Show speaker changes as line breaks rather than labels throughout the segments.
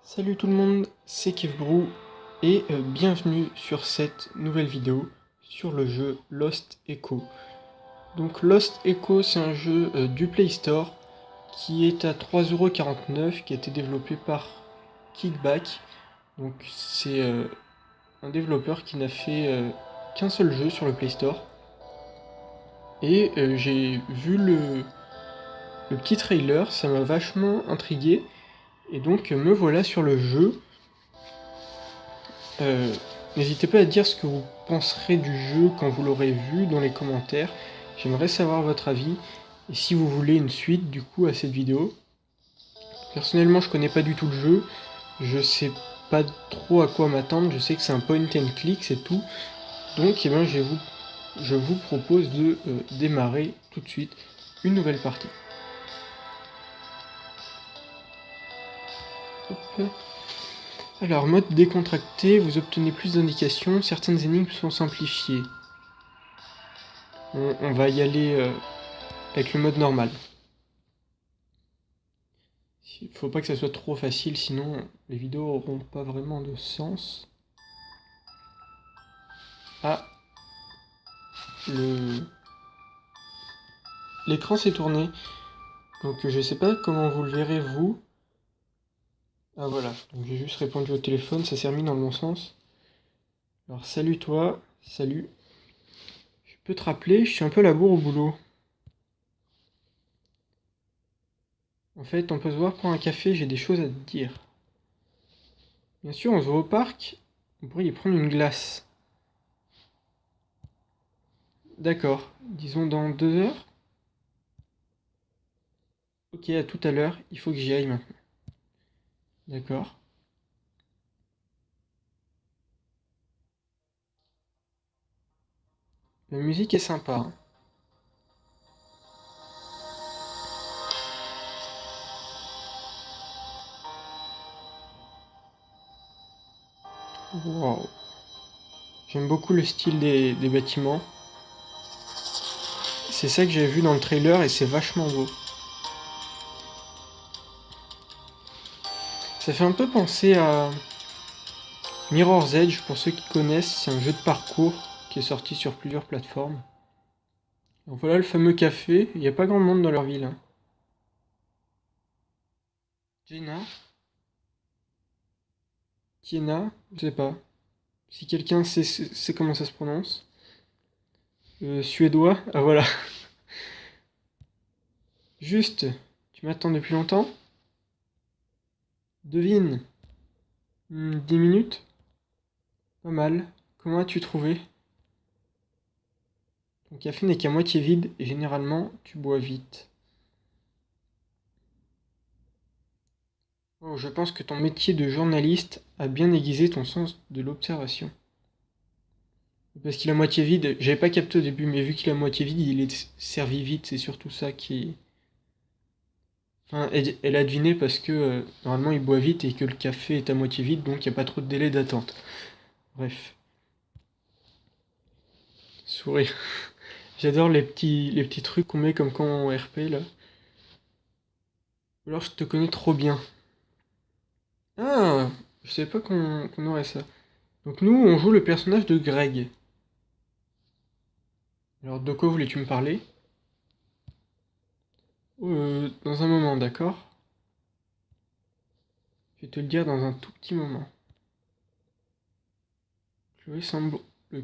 Salut tout le monde, c'est KevBrew et bienvenue sur cette nouvelle vidéo sur le jeu Lost Echo. Donc Lost Echo, c'est un jeu du Play Store qui est à 3,49 €, qui a été développé par Kickback. Donc c'est un développeur qui n'a fait qu'un seul jeu sur le Play Store. Et j'ai vu le petit trailer, ça m'a vachement intrigué. Et donc me voilà sur le jeu. N'hésitez pas à dire ce que vous penserez du jeu quand vous l'aurez vu dans les commentaires. J'aimerais savoir votre avis et si vous voulez une suite du coup à cette vidéo. Personnellement, je connais pas du tout le jeu. Je sais pas trop à quoi m'attendre. Je sais que c'est un point and click, c'est tout. Donc, eh ben, je vous propose de démarrer tout de suite une nouvelle partie. Hop. Alors, mode décontracté, vous obtenez plus d'indications, certaines énigmes sont simplifiées. On va y aller avec le mode normal. Il faut pas que ça soit trop facile, sinon les vidéos auront pas vraiment de sens. Ah, l'écran s'est tourné, donc je sais pas comment vous le verrez vous. Ah voilà, donc j'ai juste répondu au téléphone, ça s'est remis dans le bon sens. Alors salut toi, salut. Je peux te rappeler, je suis un peu à la bourre au boulot. En fait, on peut se voir prendre un café, j'ai des choses à te dire. Bien sûr, on se voit au parc, on pourrait y prendre une glace. D'accord, disons dans 2 heures. Ok, à tout à l'heure, il faut que j'y aille maintenant. D'accord. La musique est sympa, hein. Wow. J'aime beaucoup le style des bâtiments. C'est ça que j'ai vu dans le trailer et c'est vachement beau. Ça fait un peu penser à Mirror's Edge, pour ceux qui connaissent, c'est un jeu de parcours qui est sorti sur plusieurs plateformes. Donc voilà le fameux café, il n'y a pas grand monde dans leur ville, hein. Jenna, Tiena, je sais pas. Si quelqu'un sait comment ça se prononce. Suédois, ah voilà. Juste, tu m'attends depuis longtemps? Devine. 10 minutes? Pas mal. Comment as-tu trouvé? Ton café n'est qu'à moitié vide et généralement tu bois vite. Oh, je pense que ton métier de journaliste a bien aiguisé ton sens de l'observation. Parce qu'il est à moitié vide, j'avais pas capté au début, mais vu qu'il est à moitié vide, il est servi vite, c'est surtout ça qui... Enfin, elle a deviné parce que normalement il boit vite et que le café est à moitié vide, donc il n'y a pas trop de délai d'attente. Bref. Sourire. J'adore les petits trucs qu'on met comme quand en RP là. Ou alors je te connais trop bien. Ah, je savais pas qu'on aurait ça. Donc nous, on joue le personnage de Greg. Alors de quoi voulais-tu me parler? Dans un moment, d'accord? Je vais te le dire dans un tout petit moment. Chloé semble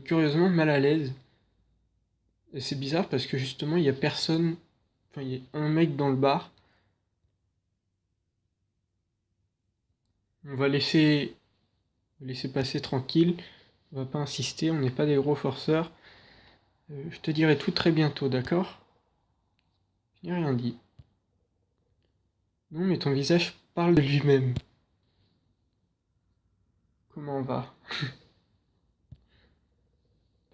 curieusement mal à l'aise. Et c'est bizarre parce que justement, il y a personne... Enfin, il y a un mec dans le bar. On va laisser passer tranquille. On va pas insister, on n'est pas des gros forceurs. Je te dirai tout très bientôt, d'accord? Je n'ai rien dit. Non, mais ton visage parle de lui-même. Comment va?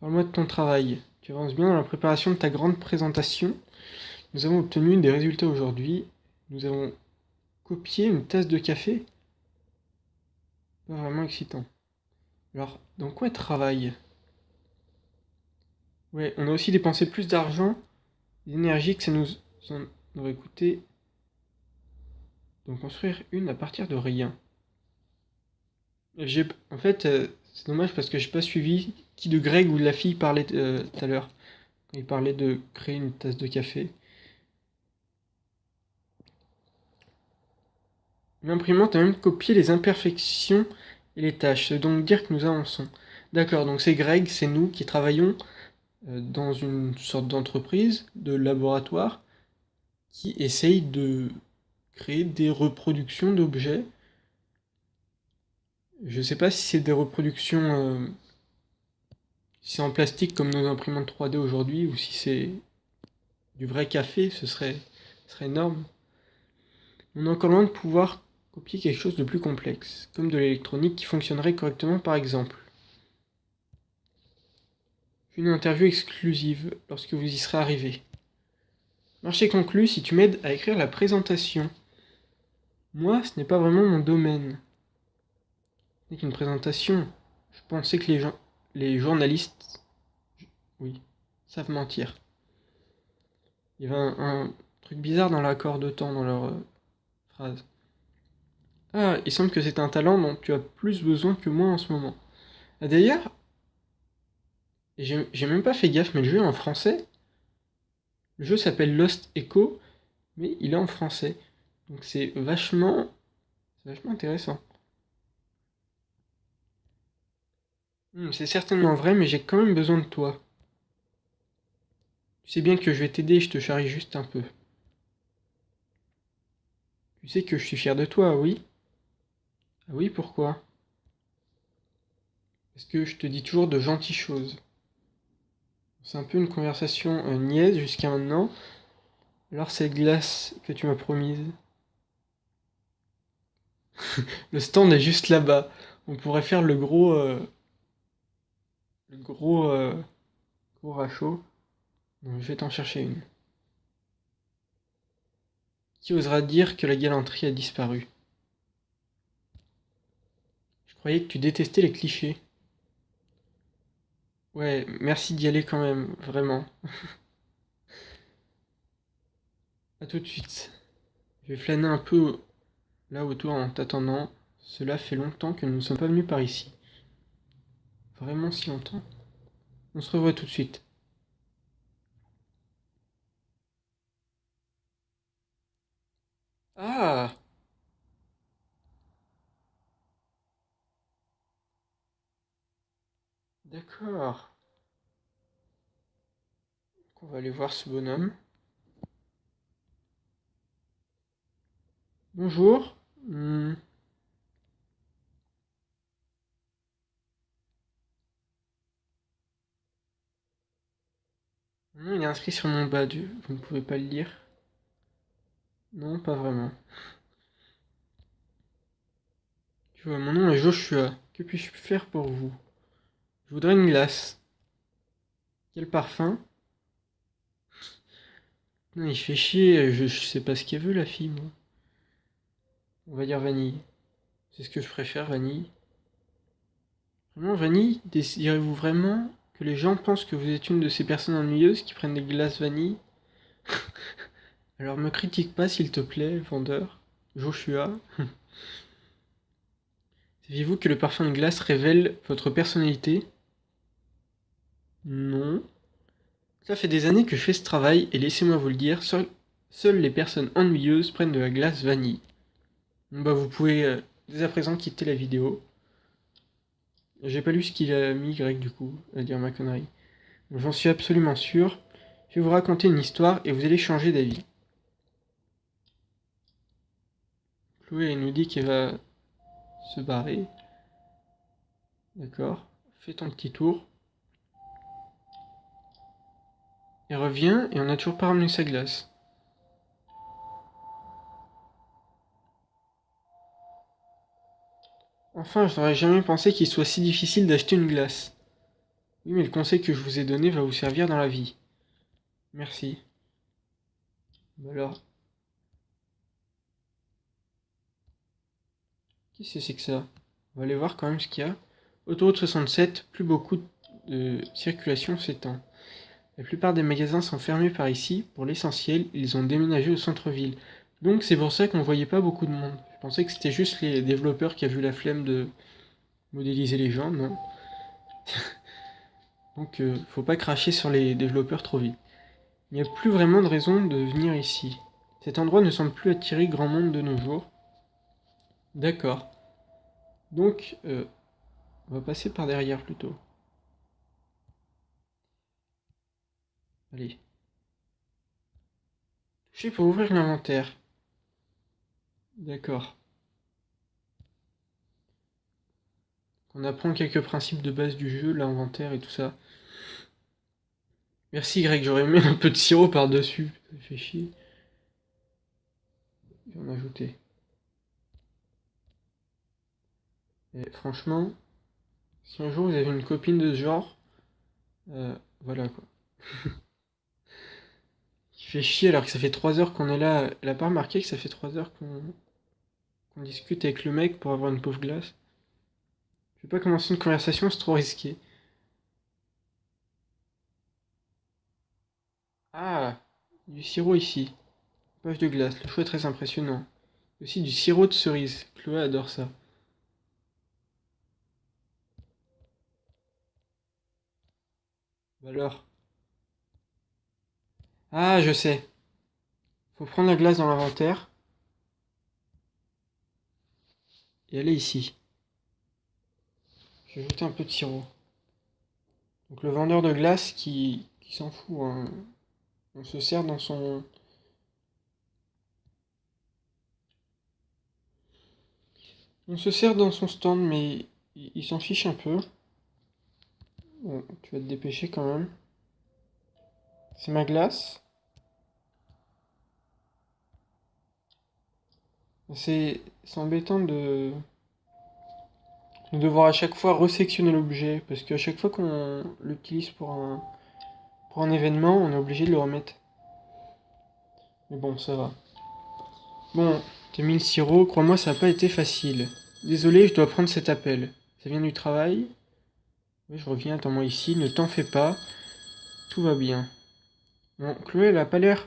Parle-moi de ton travail. Tu avances bien dans la préparation de ta grande présentation. Nous avons obtenu des résultats aujourd'hui. Nous avons copié une tasse de café. Pas vraiment excitant. Alors, dans quoi elle travaille? Ouais, on a aussi dépensé plus d'argent, d'énergie que ça nous en aurait coûté d'en construire une à partir de rien. En fait, c'est dommage parce que j'ai pas suivi qui de Greg ou de la fille parlait tout à l'heure. Il parlait de créer une tasse de café. L'imprimante a même copié les imperfections et les tâches, c'est donc dire que nous avançons. D'accord, donc c'est Greg, c'est nous qui travaillons dans une sorte d'entreprise, de laboratoire, qui essaye de créer des reproductions d'objets. Je sais pas si c'est des reproductions, si c'est en plastique comme nos imprimantes 3D aujourd'hui, ou si c'est du vrai café, ce serait énorme. On est encore loin de pouvoir copier quelque chose de plus complexe, comme de l'électronique qui fonctionnerait correctement par exemple. Une interview exclusive lorsque vous y serez arrivé. Marché conclu si tu m'aides à écrire la présentation. Moi, ce n'est pas vraiment mon domaine. Ce n'est qu'une présentation. Je pensais que les journalistes, oui, savent mentir. Il y avait un truc bizarre dans l'accord de temps dans leur phrase. Ah, il semble que c'est un talent dont tu as plus besoin que moi en ce moment. Ah, d'ailleurs, j'ai même pas fait gaffe, mais le jeu est en français. Le jeu s'appelle Lost Echo, mais il est en français. Donc c'est vachement intéressant. C'est certainement vrai, mais j'ai quand même besoin de toi. Tu sais bien que je vais t'aider, je te charrie juste un peu. Tu sais que je suis fier de toi, oui? Ah oui, pourquoi? Parce que je te dis toujours de gentilles choses. C'est un peu une conversation niaise jusqu'à maintenant. Alors cette glace que tu m'as promise. Le stand est juste là-bas. On pourrait faire le gros rachot. Donc, je vais t'en chercher une. Qui osera dire que la galanterie a disparu? Je croyais que tu détestais les clichés. Ouais, merci d'y aller quand même, vraiment. À tout de suite. Je vais flâner un peu là autour en t'attendant. Cela fait longtemps que nous ne sommes pas venus par ici. Vraiment si longtemps. On se revoit tout de suite. Ah! D'accord. On va aller voir ce bonhomme. Bonjour. Non, il est inscrit sur mon badge. Vous ne pouvez pas le lire? Non, pas vraiment. Tu vois, mon nom est Joshua. Que puis-je faire pour vous? Je voudrais une glace. Quel parfum? Non, il fait chier. Je sais pas ce qu'elle veut, la fille, moi. On va dire vanille. C'est ce que je préfère, vanille. Vraiment, vanille? Désirez-vous vraiment que les gens pensent que vous êtes une de ces personnes ennuyeuses qui prennent des glaces vanille? Alors me critique pas, s'il te plaît, vendeur. Joshua. Saviez-vous que le parfum de glace révèle votre personnalité? Non. Ça fait des années que je fais ce travail, et laissez-moi vous le dire, seules les personnes ennuyeuses prennent de la glace vanille. Bon bah vous pouvez dès à présent quitter la vidéo. J'ai pas lu ce qu'il a mis Greg du coup, à dire ma connerie. J'en suis absolument sûr. Je vais vous raconter une histoire et vous allez changer d'avis. Chloé elle nous dit qu'elle va se barrer. D'accord. Fais ton petit tour. Elle revient et on n'a toujours pas ramené sa glace. Enfin, je n'aurais jamais pensé qu'il soit si difficile d'acheter une glace. Oui, mais le conseil que je vous ai donné va vous servir dans la vie. Merci. Bah alors, qu'est-ce que c'est que ça? On va aller voir quand même ce qu'il y a. Autoroute 67, plus beaucoup de circulation s'étend. La plupart des magasins sont fermés par ici. Pour l'essentiel, ils ont déménagé au centre-ville. Donc c'est pour ça qu'on voyait pas beaucoup de monde. Je pensais que c'était juste les développeurs qui avaient eu la flemme modéliser les gens, non. Donc faut pas cracher sur les développeurs trop vite. Il n'y a plus vraiment de raison de venir ici. Cet endroit ne semble plus attirer grand monde de nos jours. D'accord. Donc on va passer par derrière plutôt. Allez. Toucher pour ouvrir l'inventaire. D'accord. On apprend quelques principes de base du jeu, l'inventaire et tout ça. Merci Greg, j'aurais mis un peu de sirop par-dessus. Ça fait chier. Je vais en ajouter. Et franchement, si un jour vous avez une copine de ce genre, voilà quoi. Qui fait chier alors que ça fait 3 heures qu'on est là. Elle a pas remarqué que ça fait 3 heures qu'on discute avec le mec pour avoir une pauvre glace. Je vais pas commencer une conversation, c'est trop risqué. Ah, du sirop ici. Poche de glace, le choix est très impressionnant. Aussi du sirop de cerise. Chloé adore ça. Bah alors. Ah, je sais. Faut prendre la glace dans l'inventaire et aller ici. Je vais ajouter un peu de sirop. Donc le vendeur de glace qui s'en fout, hein. On se sert dans son... On se sert dans son stand, mais il s'en fiche un peu. Bon, tu vas te dépêcher quand même. C'est ma glace. C'est embêtant de devoir à chaque fois resectionner l'objet, parce qu'à chaque fois qu'on l'utilise pour un événement, on est obligé de le remettre. Mais bon, ça va. Bon, t'as mis le sirop, crois-moi, ça n'a pas été facile. Désolé, je dois prendre cet appel. Ça vient du travail? Oui, je reviens, attends-moi ici, ne t'en fais pas. Tout va bien. Bon, Chloé, elle a pas l'air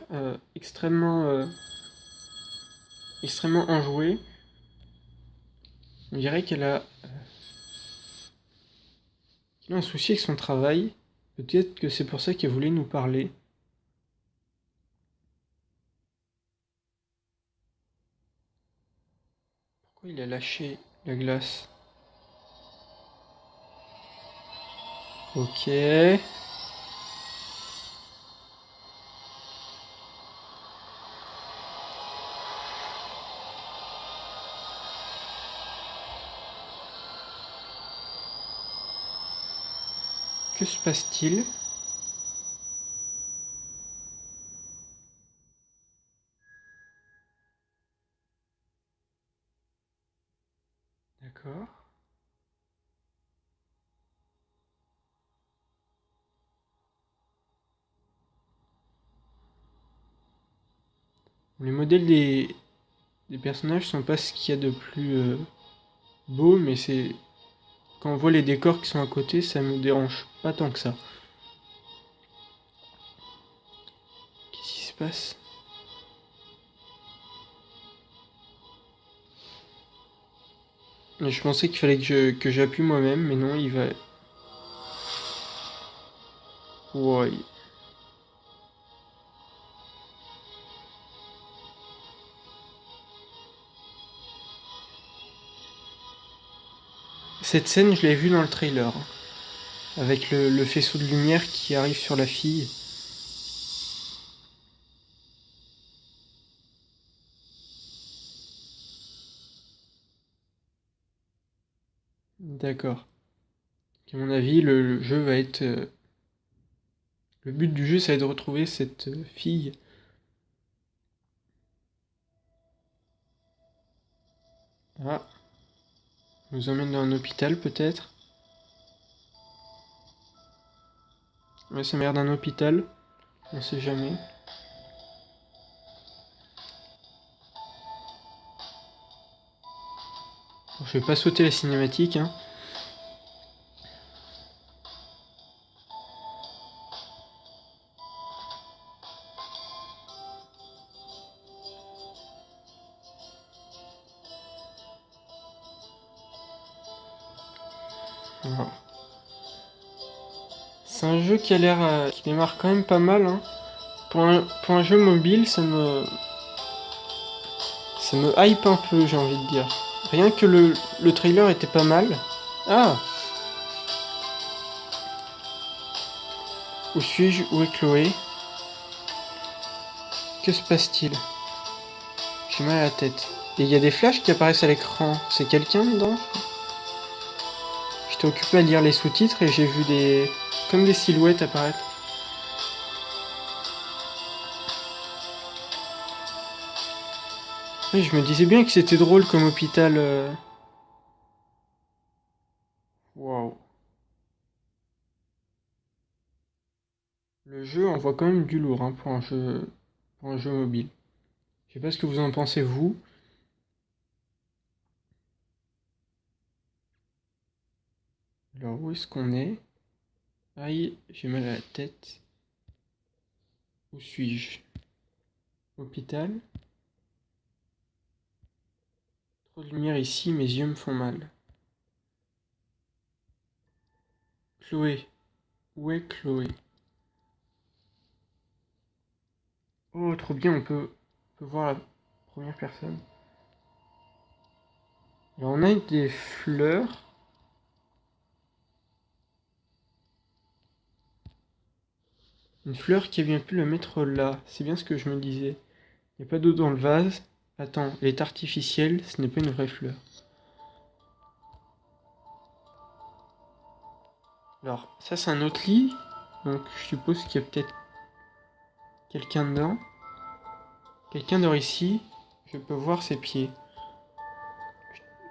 extrêmement enjouée. On dirait qu'elle a un souci avec son travail. Peut-être que c'est pour ça qu'elle voulait nous parler. Pourquoi il a lâché la glace? Ok. Que se passe-t-il? D'accord. Les modèles des personnages sont pas ce qu'il y a de plus beau, mais c'est... Quand on voit les décors qui sont à côté, ça me dérange pas tant que ça. Qu'est-ce qui se passe? Je pensais qu'il fallait que j'appuie moi-même, mais non, il va... Ouais. Cette scène, je l'ai vue dans le trailer, hein, avec le faisceau de lumière qui arrive sur la fille. D'accord. À mon avis, le jeu va être... le but du jeu, ça va être de retrouver cette fille. Ah, on nous emmène dans un hôpital peut-être. Ouais, ça m'a l'air d'un hôpital. On sait jamais. Bon, je vais pas sauter la cinématique, hein. Alors, c'est un jeu qui a l'air, qui démarre quand même pas mal, hein. Pour un jeu mobile, ça me hype un peu, j'ai envie de dire. Rien que le trailer était pas mal. Ah! Où suis-je? Où est Chloé? Que se passe-t-il? J'ai mal à la tête. Et il y a des flashs qui apparaissent à l'écran. C'est quelqu'un dedans? J'étais occupé à lire les sous-titres et j'ai vu comme des silhouettes apparaître. Oui, je me disais bien que c'était drôle comme hôpital. Waouh. Le jeu envoie quand même du lourd, hein, pour un jeu mobile. Je sais pas ce que vous en pensez, vous. Alors, où est-ce qu'on est? Aïe, j'ai mal à la tête. Où suis-je? Hôpital? Trop de lumière ici, mes yeux me font mal. Chloé. Où est Chloé? Oh, trop bien, on peut voir la première personne. Alors, on a des fleurs. Une fleur qui a bien pu la mettre là. C'est bien ce que je me disais. Il n'y a pas d'eau dans le vase. Attends, elle est artificielle, ce n'est pas une vraie fleur. Alors, ça c'est un autre lit. Donc, je suppose qu'il y a peut-être quelqu'un dedans. Quelqu'un dort ici. Je peux voir ses pieds.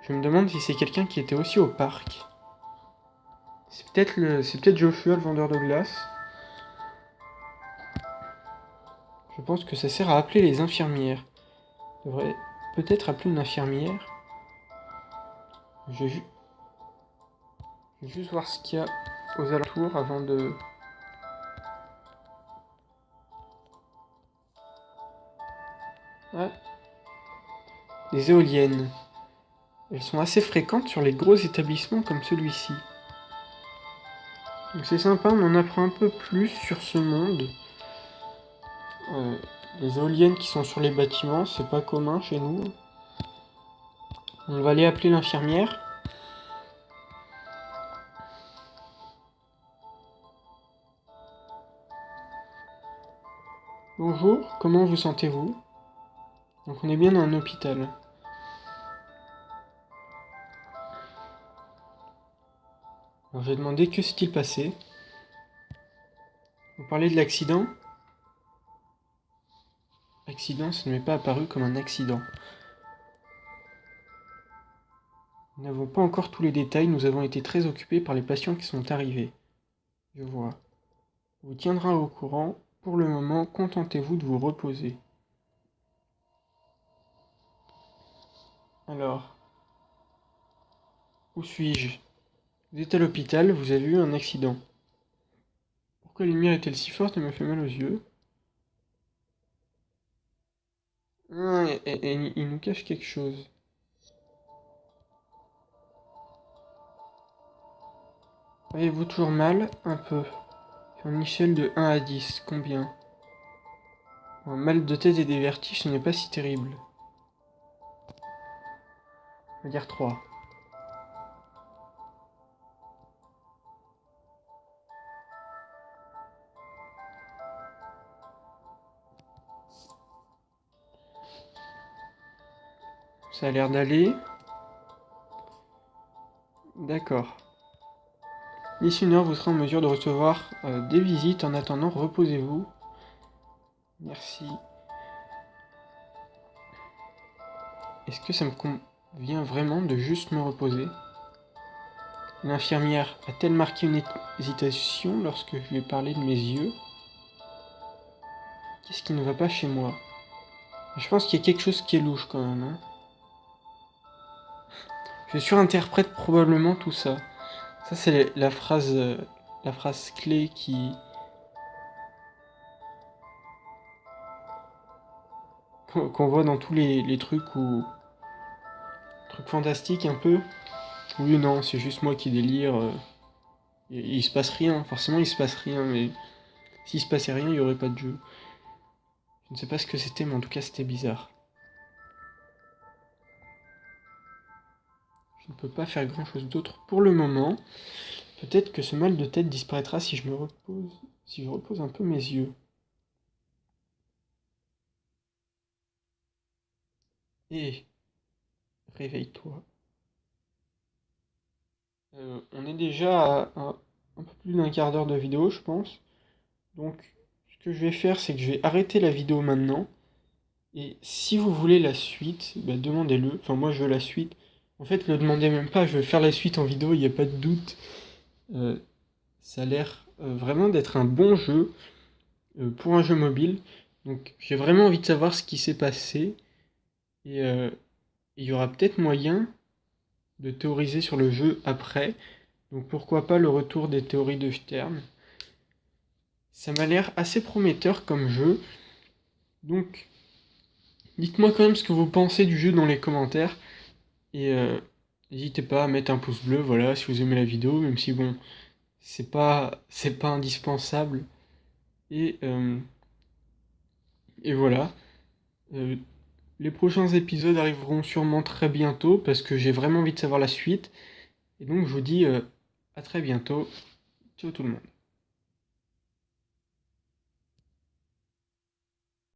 Je me demande si c'est quelqu'un qui était aussi au parc. C'est peut-être Joshua, le vendeur de glace. Je pense que ça sert à appeler les infirmières. Je devrais peut-être appeler une infirmière. Je vais juste voir ce qu'il y a aux alentours avant de... Ah, des éoliennes. Elles sont assez fréquentes sur les gros établissements comme celui-ci. Donc c'est sympa, on en apprend un peu plus sur ce monde. Les éoliennes qui sont sur les bâtiments, c'est pas commun chez nous. On va aller appeler l'infirmière. Bonjour, comment vous sentez-vous? Donc on est bien dans un hôpital. Alors j'ai demandé que s'est-il passé. Vous parlez de l'accident? Accident, ça ne m'est pas apparu comme un accident. Nous n'avons pas encore tous les détails, nous avons été très occupés par les patients qui sont arrivés. Je vois. On vous tiendra au courant. Pour le moment, contentez-vous de vous reposer. Alors, où suis-je? Vous êtes à l'hôpital, vous avez eu un accident. Pourquoi la lumière est-elle si forte et me fait mal aux yeux? Ah, et il nous cache quelque chose. Avez-vous toujours mal? Un peu. Sur une échelle de 1 à 10, combien? Un mal de tête et des vertiges, ce n'est pas si terrible. On va dire 3. Ça a l'air d'aller. D'accord. D'ici une heure, vous serez en mesure de recevoir des visites. En attendant, reposez-vous. Merci. Est-ce que ça me convient vraiment de juste me reposer? L'infirmière a-t-elle marqué une hésitation lorsque je lui ai parlé de mes yeux? Qu'est-ce qui ne va pas chez moi? Je pense qu'il y a quelque chose qui est louche quand même, hein. Je surinterprète probablement tout ça. Ça, c'est la phrase clé qu'on voit dans tous les trucs fantastiques un peu. Oui, non, c'est juste moi qui délire. Il se passe rien, forcément il se passe rien, mais s'il se passait rien, il n'y aurait pas de jeu. Je ne sais pas ce que c'était, mais en tout cas c'était bizarre. Je ne peux pas faire grand chose d'autre pour le moment. Peut-être que ce mal de tête disparaîtra si je me repose, si je repose un peu mes yeux. Et réveille-toi. On est déjà à un peu plus d'un quart d'heure de vidéo, je pense. Donc, ce que je vais faire, c'est que je vais arrêter la vidéo maintenant. Et si vous voulez la suite, bah, demandez-le. Enfin, moi, je veux la suite. En fait, ne le demandez même pas, je vais faire la suite en vidéo, il n'y a pas de doute. Ça a l'air vraiment d'être un bon jeu pour un jeu mobile. Donc, j'ai vraiment envie de savoir ce qui s'est passé. Et il y aura peut-être moyen de théoriser sur le jeu après. Donc, pourquoi pas le retour des théories de Stern. Ça m'a l'air assez prometteur comme jeu. Donc, dites-moi quand même ce que vous pensez du jeu dans les commentaires. Et n'hésitez pas à mettre un pouce bleu, voilà, si vous aimez la vidéo, même si bon, c'est pas indispensable. Et, euh, et voilà. Euh, les prochains épisodes arriveront sûrement très bientôt parce que j'ai vraiment envie de savoir la suite. Et donc je vous dis à très bientôt. Ciao tout le monde.